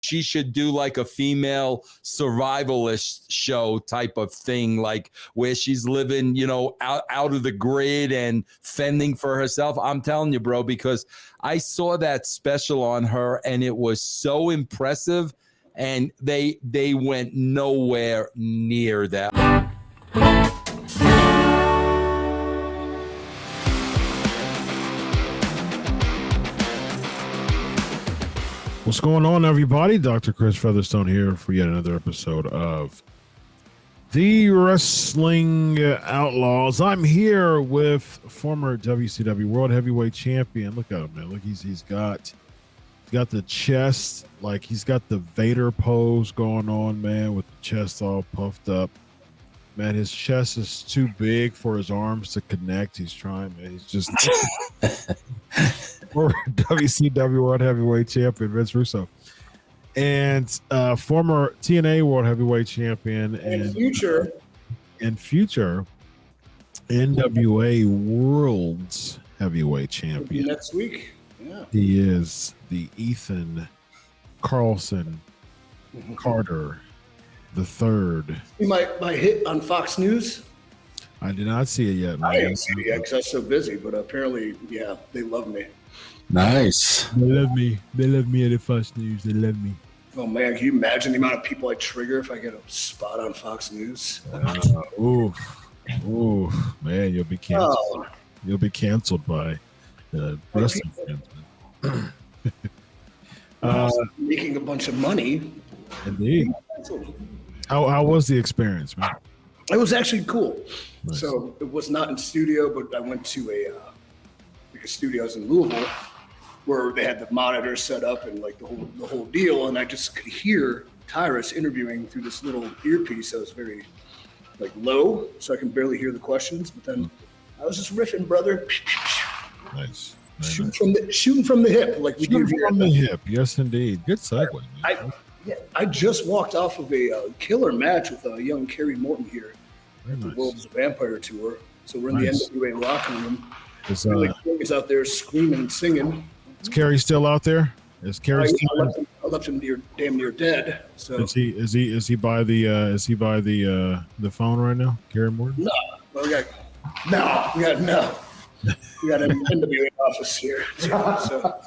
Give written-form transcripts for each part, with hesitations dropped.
she should do like a female survivalist show type of thing, like where she's living, out of the grid and fending for herself. I'm telling you, bro, because I saw that special on her and it was so impressive, and they went nowhere near that. What's going on, everybody? Dr. Chris Featherstone here for yet another episode of The Wrestling Outlaws. I'm here with former WCW World Heavyweight Champion. Look at him, man. Look, he's got the chest, like he's got the Vader pose going on, man, with the chest all puffed up. Man, his chest is too big for his arms to connect. He's trying, man. He's just former WCW World Heavyweight Champion Vince Russo, and former TNA World Heavyweight Champion and future NWA World's Heavyweight Champion. Next week, yeah, he is the Ethan Carlson Carter the third. See my hit on Fox News? I did not see it yet, man. I didn't see it yet because I was so busy, but apparently, yeah, they love me. Nice. They love me. They love me at the Fox News. They love me. Oh, man, can you imagine the amount of people I trigger if I get a spot on Fox News? Ooh, man, you'll be canceled. Oh. You'll be canceled by wrestling fans. Making a bunch of money. Indeed. How was the experience, man? It was actually cool. Nice. So it was not in studio, but I went to a studios in Louisville where they had the monitor set up and like the whole deal, and I just could hear Tyrus interviewing through this little earpiece that was very like low, so I can barely hear the questions. But then I was just riffing, brother. Nice. Shooting from the hip, like we do here. From the hip, yes, indeed. Good segue. I just walked off of a killer match with a young Kerry Morton here at the World's Vampire Tour. So we're in the NWA locker room. He's out there screaming and singing. Is Kerry still out there? Is Kerry still? I left him damn near dead. So is he by the phone right now, Kerry Morton? No. We got an NWA office here. So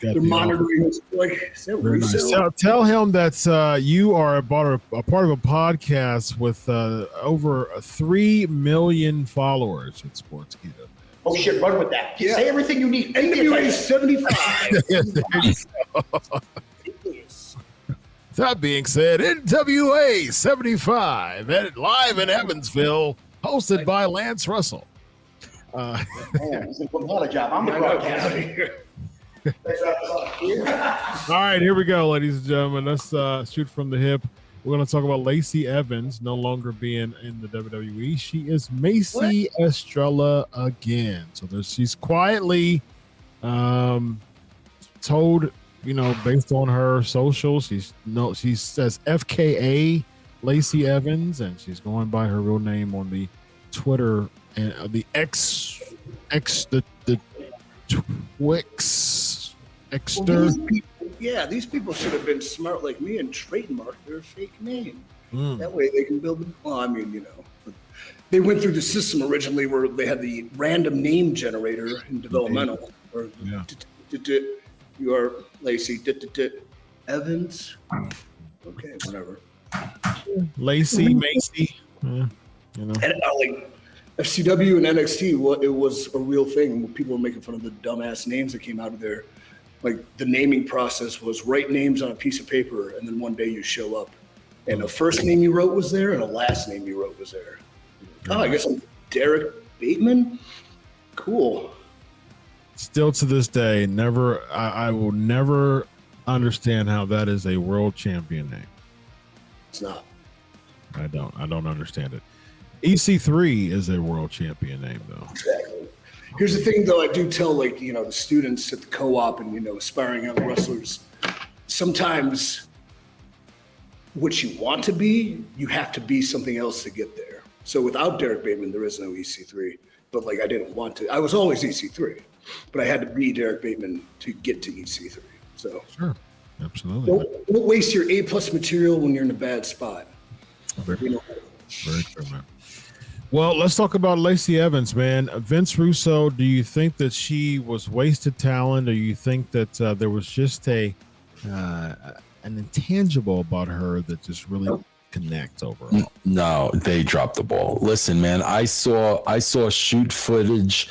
they're monitoring us. Like, nice. Tell him that you are a part of a podcast with over 3 million followers at Sportskeeda. Oh shit, run with that. Yeah. Say everything you need. NWA 75. That being said, NWA 75 live in Evansville, hosted by Lance Russell. Man, this is a lot of job. I'm the broadcaster. All right, here we go, ladies and gentlemen. Let's shoot from the hip. We're going to talk about Lacey Evans no longer being in the WWE. She is Macy Estrella again. So she's quietly told, based on her socials, she says FKA Lacey Evans, and she's going by her real name on the Twitter and the Twix Exter. These people should have been smart like me and trademark their fake name. That way they can build them. Well, I mean, they went through the system originally where they had the random name generator in developmental. Or you are Lacey Evans. Okay, whatever. Lacey, Macy. And like FCW and NXT, it was a real thing. People were making fun of the dumbass names that came out of there. Like the naming process was write names on a piece of paper, and then one day you show up, and a first name you wrote was there, and a last name you wrote was there. Oh, I guess I'm Derek Bateman. Cool. Still to this day, I will never understand how that is a world champion name. It's not. I don't understand it. EC3 is a world champion name, though. Exactly. Here's the thing, though. I do tell, the students at the co-op and, aspiring young wrestlers, sometimes what you want to be, you have to be something else to get there. So without Derek Bateman, there is no EC3. But, I didn't want to. I was always EC3. But I had to be Derek Bateman to get to EC3. So sure. Absolutely. Don't waste your A+ material when you're in a bad spot. Very, You know, very true, man. Well, let's talk about Lacey Evans, man. Vince Russo, do you think that she was wasted talent, or you think that there was just an intangible about her that just really connects overall? No, they dropped the ball. Listen, man, I saw shoot footage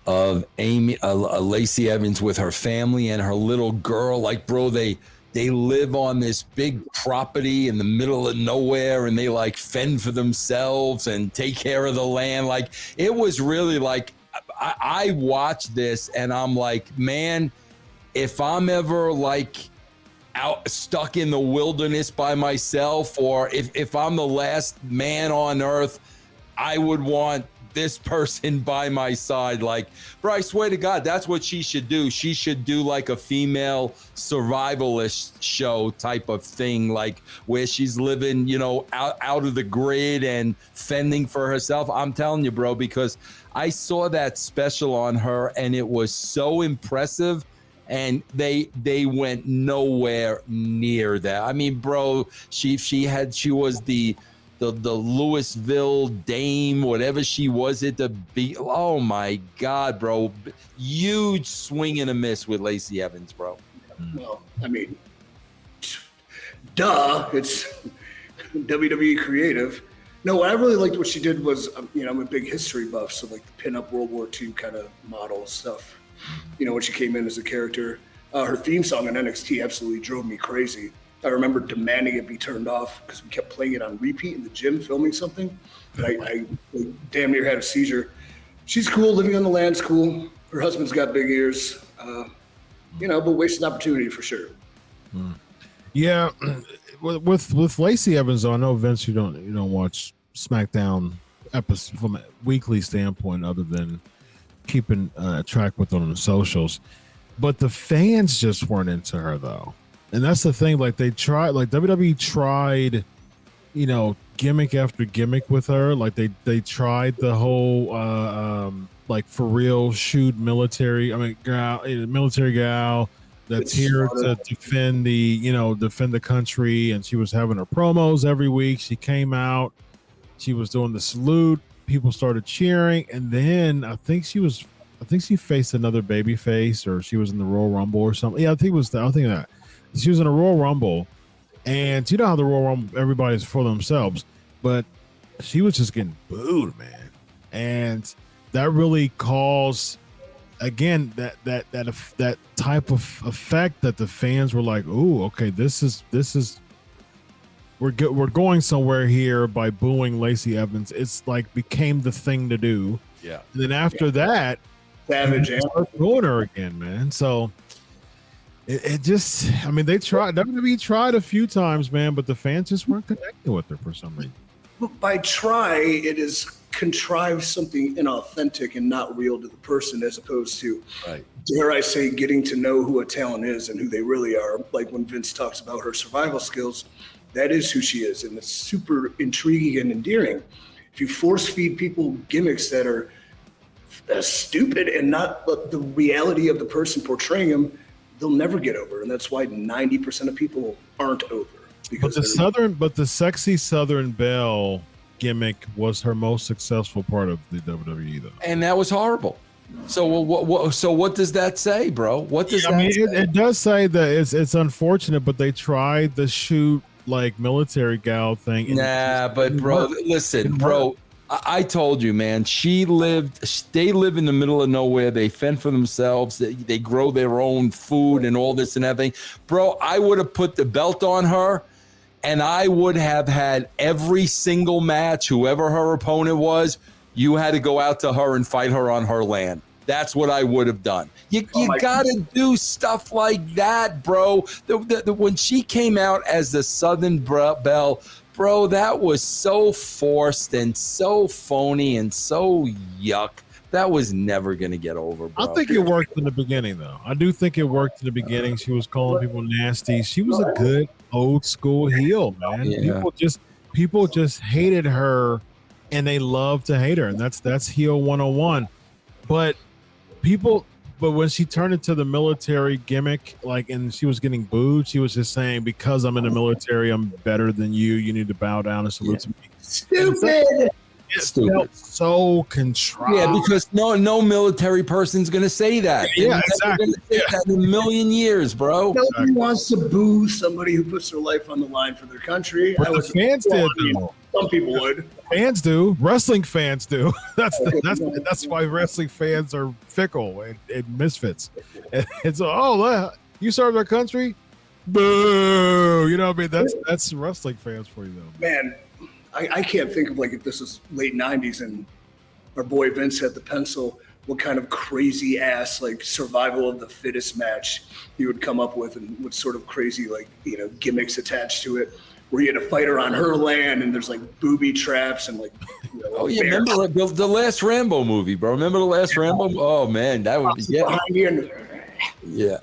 of Lacey Evans with her family and her little girl. Like, bro, they live on this big property in the middle of nowhere, and they like fend for themselves and take care of the land. Like, it was really like, I watched this and I'm like, man, if I'm ever like out stuck in the wilderness by myself, or if I'm the last man on earth, I would want this person by my side. Like, bro, I swear to God, that's what she should do. She should do like a female survivalist show type of thing, like where she's living, you know, out of the grid and fending for herself. I'm telling you, bro, because I saw that special on her and it was so impressive. And they went nowhere near that. I mean, bro, she was the Louisville Dame, whatever she was at the beat. Oh my God, bro. Huge swing and a miss with Lacey Evans, bro. well, I mean, duh, it's WWE creative. No, what I really liked what she did was, you know, I'm a big history buff, so like the pin-up World War II kind of model stuff. You know, when she came in as a character, her theme song on NXT absolutely drove me crazy. I remember demanding it be turned off because we kept playing it on repeat in the gym filming something. I damn near had a seizure. She's cool, living on the land's cool. Her husband's got big ears, you know, but wasted opportunity for sure. Yeah, with Lacey Evans, though, I know Vince, you don't watch SmackDown episodes from a weekly standpoint, other than keeping track with them on the socials, but the fans just weren't into her though, and that's the thing. Like, they tried, like WWE tried, you know, gimmick after gimmick with her. Like they tried the whole like for real shoot military. I mean, military gal that's here to defend the country, and she was having her promos every week. She came out, she was doing the salute. People started cheering, and then I think she faced another baby face, or she was in the Royal Rumble or something. Yeah, I think that she was in a Royal Rumble, and you know how the Royal Rumble, everybody's for themselves, but she was just getting booed, man, and that really caused, again, that type of effect that the fans were like, "Ooh, okay, this is." We're going somewhere here by booing Lacey Evans. It's like became the thing to do. Yeah. And then after that, Savage, booing her again, man. So it just, I mean, WWE tried a few times, man, but the fans just weren't connecting with her for some reason. But by try, it is contrive something inauthentic and not real to the person, as opposed to, Right. dare I say, getting to know who a talent is and who they really are. Like when Vince talks about her survival skills, that is who she is, and it's super intriguing and endearing. If you force feed people gimmicks that are stupid and not the reality of the person portraying them, they'll never get over, and that's why 90% of people aren't over. But the sexy Southern Belle gimmick was her most successful part of the WWE, though. And that was horrible. So what does that say, bro? What does that say? It does say that it's unfortunate, but they tried the shoot like military gal thing. Nah, but bro, listen, bro, I told you, man, they live in the middle of nowhere. They fend for themselves. They grow their own food and all this and that thing. Bro, I would have put the belt on her, and I would have had every single match, whoever her opponent was, you had to go out to her and fight her on her land. That's what I would have done. You gotta do stuff like that, bro. When she came out as the Southern Belle, bro, that was so forced and so phony and so yuck. That was never gonna get over, bro. I think it worked in the beginning, though. I do think it worked in the beginning. She was calling people nasty. She was a good old school heel, man. Yeah. People just hated her, and they love to hate her, and that's heel 101. But people But when she turned into the military gimmick, like, and she was getting booed, she was just saying, because I'm in the military, I'm better than you. You need to bow down and salute to me. Stupid. It felt so contrived. Yeah, because no military person's gonna say that. Yeah, They're exactly. never gonna say that in a million years, bro. Nobody wants to boo somebody who puts their life on the line for their country. But the fans did, though. Some people would. Fans do. Wrestling fans do. That's why wrestling fans are fickle and misfits. And so, you serve our country? Boo! You know what I mean? That's wrestling fans for you, though. Man, I can't think of, like, if this is late 90s and our boy Vince had the pencil, what kind of crazy ass, like, survival of the fittest match he would come up with, and what sort of crazy, like, you know, gimmicks attached to it, where you had a fighter on her land and there's, like, booby traps and, like, you know, Oh yeah, remember the last Rambo movie, bro? Remember the last Rambo? Oh man, that would be behind you and yeah.